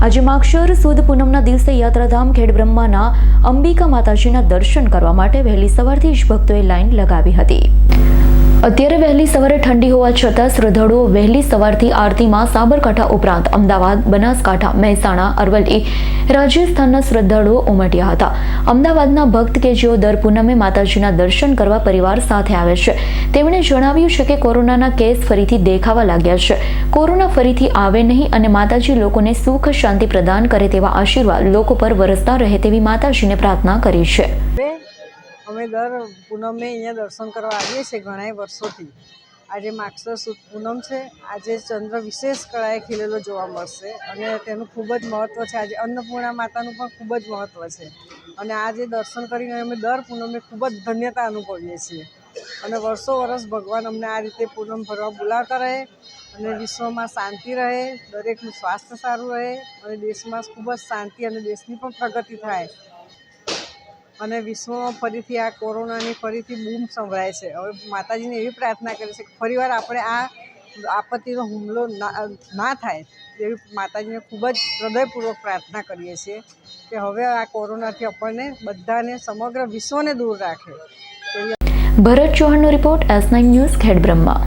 આજે માગશર સુદ પૂનમના દિવસે યાત્રાધામ ખેડબ્રહ્માના અંબિકા માતાજીના દર્શન કરવા માટે વહેલી સવારથી જ ભક્તોએ લાઈન લગાવી હતી। અત્યારે વહેલી સવારે ઠંડી હોવા છતાં શ્રદ્ધાળુઓ વહેલી સવારથી આરતીમાં સાબરકાંઠા ઉપરાંત અમદાવાદ, બનાસકાંઠા, મહેસાણા, અરવલ્લી, રાજસ્થાનના શ્રદ્ધાળુઓ ઉમટ્યા હતા। અમદાવાદના ભક્ત કે જેઓ દર પૂનમે માતાજીના દર્શન કરવા પરિવાર સાથે આવે છે, તેમણે જણાવ્યું છે કે કોરોનાના કેસ ફરીથી દેખાવા લાગ્યા છે। કોરોના ફરીથી આવે નહીં અને માતાજી લોકોને સુખ શાંતિ પ્રદાન કરે તેવા આશીર્વાદ લોકો પર વરસતા રહે તેવી માતાજીને પ્રાર્થના કરી છે। અમે દર પૂનમે અહીંયા દર્શન કરવા આવીએ છીએ ઘણા વર્ષોથી। આજે માગશર સુદ પૂનમ છે। આજે ચંદ્ર વિશેષ કળાએ ખીલેલો જોવા મળશે અને તેનું ખૂબ જ મહત્ત્વ છે। આજે અન્નપૂર્ણા માતાનું પણ ખૂબ જ મહત્ત્વ છે અને આજે દર્શન કરીને અમે દર પૂનમે ખૂબ જ ધન્યતા અનુભવીએ છીએ અને વર્ષો વર્ષ ભગવાન અમને આ રીતે પૂનમ ભરવા બોલાવતા રહે અને વિશ્વમાં શાંતિ રહે, દરેકનું સ્વાસ્થ્ય સારું રહે અને દેશમાં ખૂબ જ શાંતિ અને દેશની પણ પ્રગતિ થાય અને વિશ્વમાં ફરીથી આ કોરોનાની ફરીથી બૂમ સંભળાય છે। હવે માતાજીને એવી પ્રાર્થના કરી છે કે ફરીવાર આપણે આ આપત્તિનો હુમલો ના થાય એવી માતાજીને ખૂબ જ હૃદયપૂર્વક પ્રાર્થના કરીએ છીએ કે હવે આ કોરોનાથી આપણને બધાને સમગ્ર વિશ્વને દૂર રાખે। ભરત ચૌહાણનો રિપોર્ટ, S9 ન્યૂઝ, ખેડબ્રહ્મા।